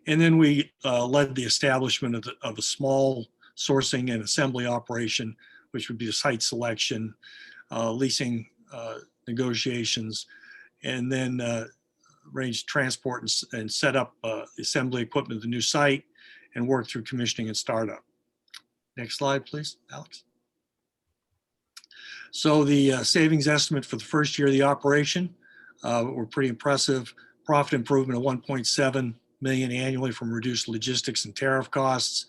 And then we led the establishment of a small sourcing and assembly operation, which would be the site selection, leasing negotiations, and then arranged transport and set up assembly equipment at the new site, and work through commissioning and startup. Next slide, please, Alex. So the savings estimate for the first year of the operation were pretty impressive. Profit improvement of 1.7 million annually from reduced logistics and tariff costs,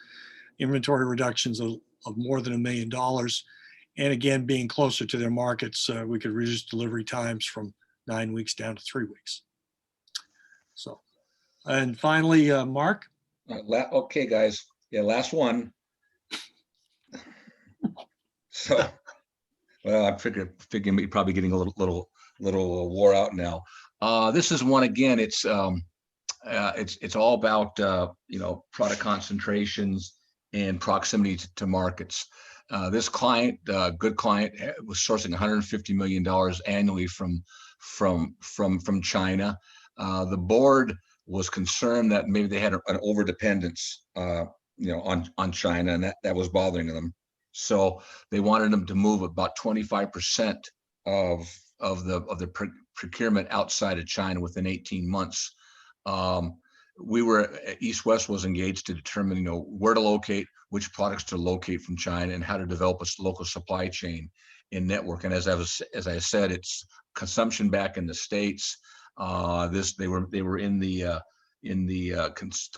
inventory reductions of more than $1 million. And again, being closer to their markets, we could reduce delivery times from 9 weeks down to 3 weeks. So, and finally, Mark. Okay, guys. Yeah, last one. So, well, I figure you're probably getting a little wore out now. This is one again. It's all about product concentrations and proximity to markets. This client, good client, was sourcing $150 million annually from China. The board was concerned that maybe they had an overdependence, on China, and that was bothering them. So they wanted them to move about 25% of the procurement outside of China within 18 months. East West was engaged to determine, where to locate, which products to locate from China, and how to develop a local supply chain and network. And as I said, it's consumption back in the States. They were in the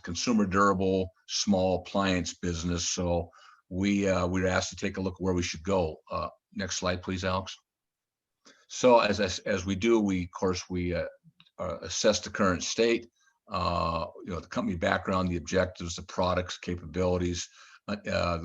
consumer durable small appliance business. So we were asked to take a look where we should go. Next slide, please, Alex. So as we do, we assess the current state, the company background, the objectives, the products, capabilities.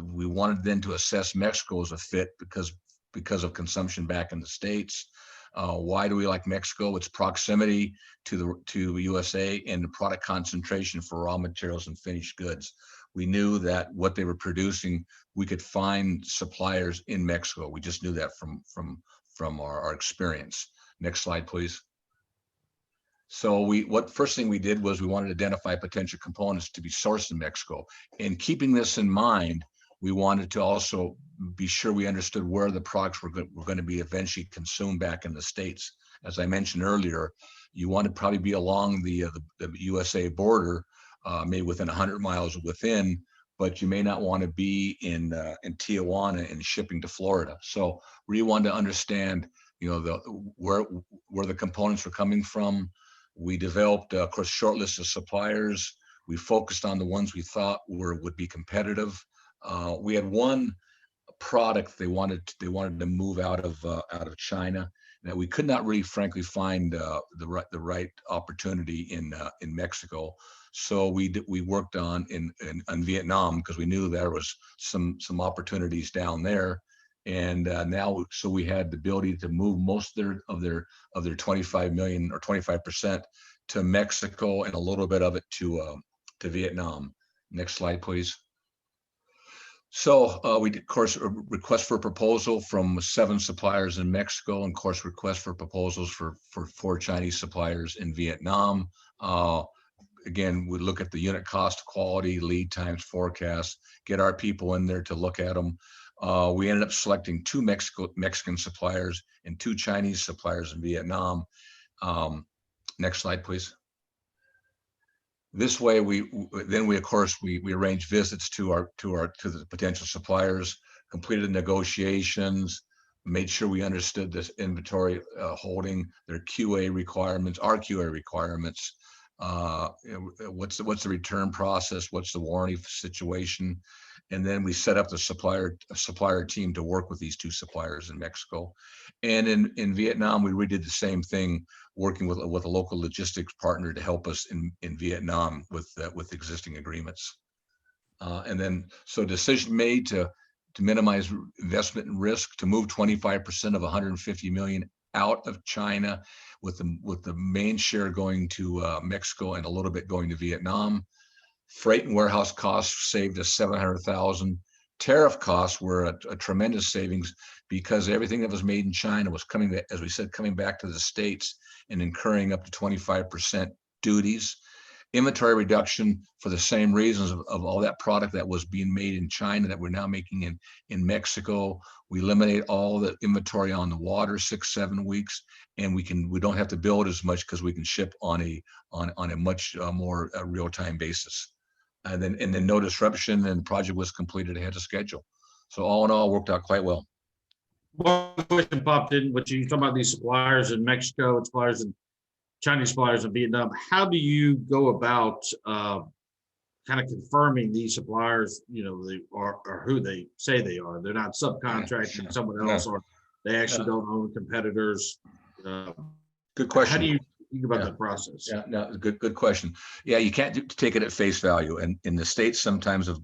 We wanted then to assess Mexico as a fit because of consumption back in the States. Why do we like Mexico? Its proximity to USA and the product concentration for raw materials and finished goods. We knew that what they were producing, we could find suppliers in Mexico. We just knew that from our experience. Next slide, please. So first thing we did was we wanted to identify potential components to be sourced in Mexico. And keeping this in mind, we wanted to also be sure we understood where the products were going to be eventually consumed back in the States. As I mentioned earlier, you want to probably be along the USA border, maybe within 100 miles within, but you may not want to be in Tijuana and shipping to Florida. So we wanted to understand, where the components were coming from. We developed, of course, short list of suppliers. We focused on the ones we thought would be competitive. We had one product they wanted to move out of China that we could not really, frankly, find the right opportunity in Mexico. So we worked on in Vietnam, because we knew there was some opportunities down there. And now, so we had the ability to move most of their 25 million or 25% to Mexico, and a little bit of it to Vietnam. Next slide, please. So we did, of course, a request for a proposal from 7 suppliers in Mexico, and of course, request for proposals for 4 Chinese suppliers in Vietnam. Again, we look at the unit cost, quality, lead times, forecasts, get our people in there to look at them. We ended up selecting 2 Mexican suppliers and 2 Chinese suppliers in Vietnam. Next slide, please. This way, we of course arranged visits to the potential suppliers, completed negotiations, made sure we understood this inventory holding, their QA requirements, our QA requirements. What's the return process? What's the warranty situation? And then we set up the supplier team to work with these 2 suppliers in Mexico. And in Vietnam, we redid the same thing, working with a local logistics partner to help us in Vietnam with existing agreements. And then, so decision made to minimize investment and risk, to move 25% of 150 million out of China, with the main share going to Mexico and a little bit going to Vietnam. Freight and warehouse costs saved us $700,000. Tariff costs were a tremendous savings, because everything that was made in China was coming, as we said, coming back to the States and incurring up to 25% duties. Inventory reduction for the same reasons of all that product that was being made in China that we're now making in Mexico. We eliminate all the inventory on the water, 6-7 weeks, and we don't have to build as much, because we can ship on a much more real-time basis. And then no disruption, and the project was completed ahead of schedule. So all in all, worked out quite well. One question popped in, which you talk about these suppliers in Mexico and suppliers in Chinese suppliers in Vietnam. How do you go about kind of confirming these suppliers, they are or who they say they are? They're not subcontracting someone else, or they actually don't own competitors. Good question. How do you think about the process? Yeah, no, good question. Yeah, you can't take it at face value. And in the States, sometimes if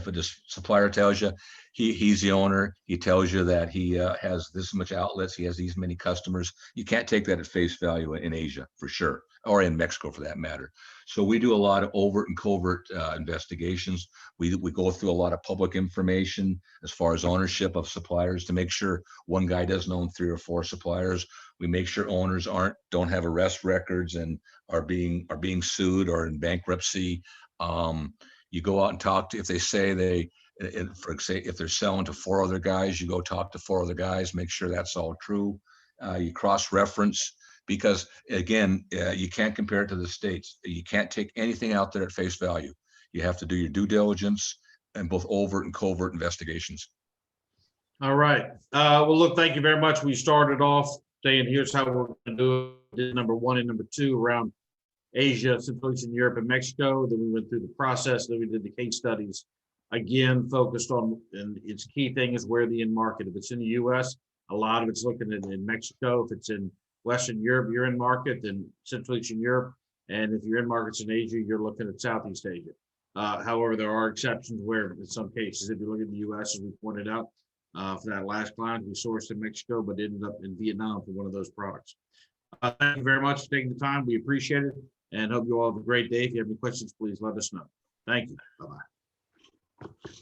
a supplier tells you he's the owner, he tells you that he has this much outlets, he has these many customers, you can't take that at face value in Asia, for sure, or in Mexico for that matter. So we do a lot of overt and covert investigations. We go through a lot of public information as far as ownership of suppliers, to make sure one guy doesn't own 3 or 4 suppliers. We make sure owners don't have arrest records and are being sued or in bankruptcy. You go out and talk to, if they say if they're selling to 4 other guys, you go talk to 4 other guys, make sure that's all true. You cross-reference, because again, you can't compare it to the States. You can't take anything out there at face value. You have to do your due diligence and both overt and covert investigations. All right. Well, look, thank you very much. We started off saying, here's how we're going to do it. Number 1 and number 2 around Asia, Central Eastern Europe, and Mexico. Then we went through the process. Then we did the case studies. Again, focused on, and its key thing is where the end market. If it's in the U.S., a lot of it's looking at in Mexico. If it's in Western Europe, you're in market, then Central Eastern Europe. And if you're in markets in Asia, you're looking at Southeast Asia. However, there are exceptions where in some cases, if you look at the U.S., as we pointed out, for that last client. We sourced in Mexico, but ended up in Vietnam for one of those products. Thank you very much for taking the time. We appreciate it and hope you all have a great day. If you have any questions, please let us know. Thank you. Bye-bye.